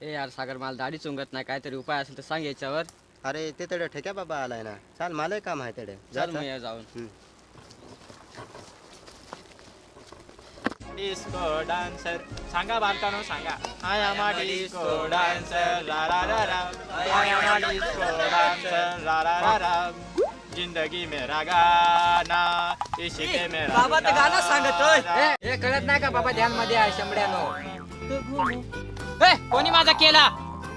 ए यार सागर, मला दाढी चुंगत नाही, काहीतरी उपाय असेल तर सांग याच्यावर. अरे ते तडे ठेक्या बाबा आलाय ना, चाल मलाही काम आहे तडे. चल मग या जाऊन. डिस्को डान्सर सांगा बालकानो सांगा. I am a disco dancer रा रा रा रा. I am a disco dancer रा रा रा रा. जिंदगी मेरा गाना इश्क मेरा. बाबा ते गाणं सांगतोय. हे कळत नाही का बाबा, ध्यान मध्ये आहे शंभड्यानो. कोणी माझा केला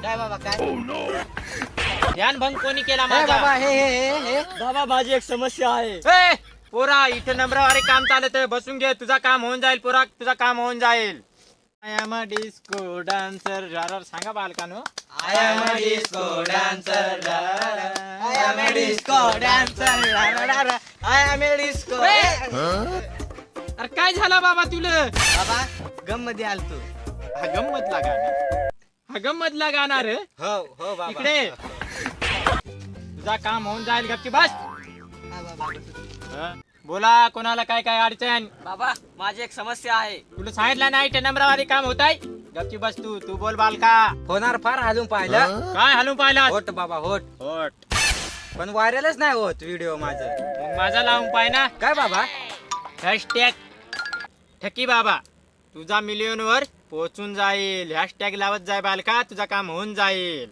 काय बाबा काय ध्यान भंग कोणी केला हे माझा. बाबा हे बाबा माझी एक समस्या आहे. ए, पोरा इथे नम्रवारी काम चालत आहे, बसून घे, तुझा काम होऊन जाईल. पोरा तुझा काम होऊन जाईल. I am a disco dancer रारा सांगा बालकानो. I am a disco dancer I am a disco dancer I am a disco. अरे काय झाला बाबा तुला. बाबा गम मध्ये आलतो. हा गंमतला गाणं, हा गंमतला गाणार रे. हो हो बाबा. इकडे तुझा काम होऊन जाईल. गपची बस. हा बाबा. हं? बोला कोणाला काय काय अडचण. बाबा माझी एक समस्या आहे. तुला सांगितलं नाही ते नम्रवारी काम होत आहे. गपची बस तू तू बोल बालका. होणार फार हलून पाहिलं. काय हलून पाहिला. होट बाबा होट. होट पण व्हायरलच नाही होत व्हिडिओ माझं. मग माझा लावून पाय ना. काय बाबा. हॅशटॅग ठकी बाबा तुझा मिलियनवर पोहोचून जाईल. हॅशटॅग लावत जाय बालका, तुझा काम होऊन जाईल.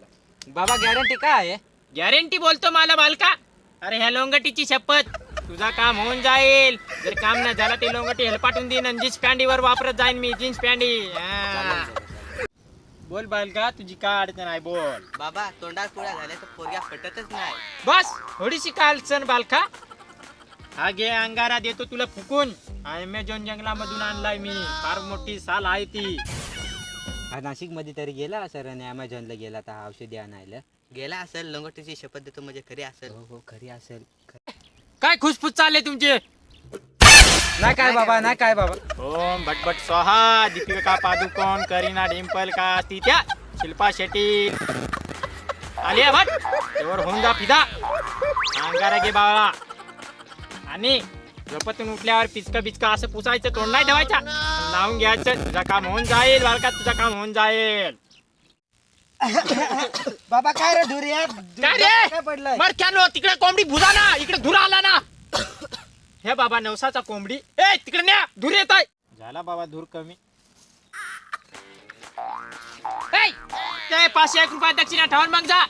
बाबा गॅरंटी काय आहे. गॅरंटी बोलतो मला बालका. अरे ह्या लोंगटीची शपथ, तुझा काम होऊन जाईल. जर काम न झालं ते लोंगटी हेलपाटून देईन आणि जीन्स पॅन्टीवर वापरत जाईन मी. Jeans panty. बोल बालका तुझी काय अडचण आहे बोल. बाबा तोंडात पोळ्या झाल्या तर पोरग्या पटतच नाही. बस थोडीशी कालचण बालका. हा घे अंगारा देतो तुला फुकून. अमेझॉन जंगलामधून आणलाय मी. फार मोठी साल आहे ती. हा नाशिक मध्ये तरी गेला सर आणि अमेझॉनला गेला तर औषधी आणायला गेला असेल. लंगोटीची शपथ देतो म्हणजे खरी असेल. हो हो खरी असेल. काय खुसफुस चालले तुमचे. नाही काय बाबा नाही काय बाबा. ओम भटभट स्वाहा. दीपिका पादुकोण, करीना डिंपल का ती त्या शिल्पा शेट्टी, आलिया भट त्यावर होऊन जा फिदा. अंगारा घे बाळा आणि झोपतून उठल्यावर पिचका बिचका असं पुसायचं, तोंड नाही ठेवायचा. लावून घ्यायचं. तुझा काम होऊन जाईल बालका, तुझा काम होऊन जाईल. बाबा काय रे धुरी काय रे पडलंय. मर क्या तिकडे कोंबडी भुजा ना, इकडे धुर आला ना. हे बाबा नवसाचा कोंबडी. ए तिकडे न्या, धूर येत आहे. झाला बाबा धूर कमी. ते 501 रुपये दक्षिणा ठेवून मग जा.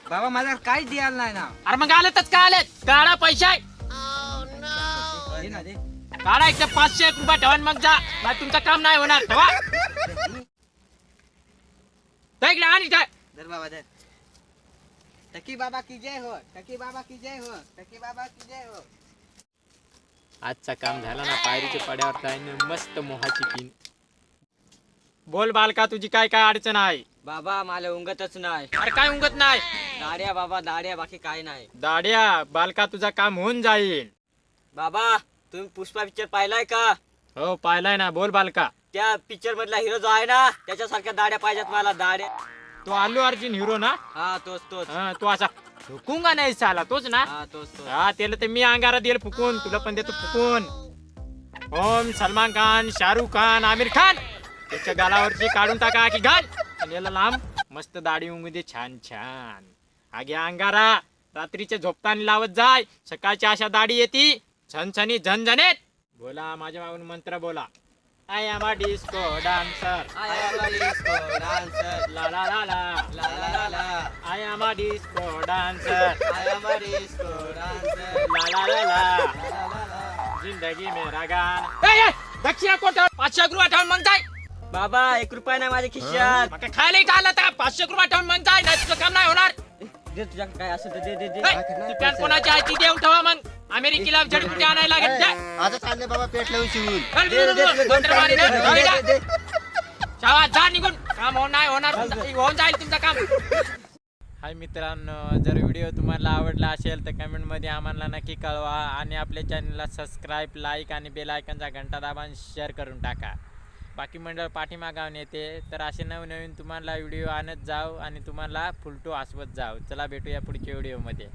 बाबा मला काहीच द्यायला नाही ना. अरे मग आलेतच का आलेत. काढा पैसे. दे ना दे. काढा एक 501 रुपये ठेवून मग जा. नाही तुमचं काम नाही होणार. ठेवा इकडे आणि काय. धर बाबा धर. टकी बाबा की जय हो. टकी बाबा की जय हो. टकी बाबा की जय हो. आजचा काम झाला ना. पायरीच्या पड्यावर जाईन मस्त मोहाची पिन. बोल बालका तुझी काय काय अडचण आहे. बाबा मला उंगतच नाही. अरे काय उंगत नाही. दाड्या बाबा दाड्या, बाकी काय नाही. दाड्या बालका तुझा काम होऊन जाईल. बाबा तुम्ही पुष्पा पिक्चर पाहिलाय का. हो पाहिलाय ना. बोल बालका. त्या पिक्चर मधला हिरो जो आहे ना, त्याच्यासारख्या दाड्या पाहिजेत मला. दाड्या. तो अल्लू अर्जुन हिरो ना. हा तोच तोच. हा तो असा झुकूंगा नाही साला तोच ना. हा तोच तोच. हा त्याला तर मी अंगारा देईल फुकून. तुला पण देतो फुकून. ओम सलमान खान, शाहरुख खान, आमिर खान त्याच्या गालावरची काढून टाका की घाल. आणि याला लांब मस्त दाढी उंगू दे छान छान. हा घ्या अंगारा. रात्रीच्या झोपताना लावत जाय. सकाळची अशा दाढी येते झणझणी झणझणीत. बोला माझ्या मागून मंत्र बोला. I am a disco dancer I am a disco dancer. ला ला ला ला. La la la la. I am a disco dancer I am a disco dancer. ला ला ला ला. La la la la. जिंदगी मेरा गाना. ए दक्षिणा कोट 500 रुपये ठेवून मग जाय. बाबा 1 रुपया नाही माझ्या खिशात. मग काय खायला इथं आला तर 500 रुपये ठेवून मग जाय. नाही तुझं काम नाही होणार. दे तुझ्या काय असेल तर दे दे दे. ए, ती पॅन्ट कोणाची आहे ती देऊन ठेवा. मग अमेरिकेला झडपुटी आणायला लागेल. जा. आता चालले बाबा पेट लावून शिवून. मंत्र मारी ना. जाऊ द्या. शाळा जा निघून. काम नाही होणार. होऊन जाईल तुमचं काम. हाय मित्रांनो, जर व्हिडिओ तुम्हाला आवडला असेल तर कमेंटमध्ये आम्हाला नक्की कळवा. आणि आपल्या चॅनलला सबस्क्राईब, लाईक आणि बेल आयकॉनचा घंटा दाबून शेअर करून टाका. बाकी मंडळ पाठीमागावून येते. तर असे नवनवीन तुम्हाला व्हिडिओ आणत जाऊ आणि तुम्हाला फुलटो हसवत जाऊ. चला भेटूया पुढच्या व्हिडिओमध्ये.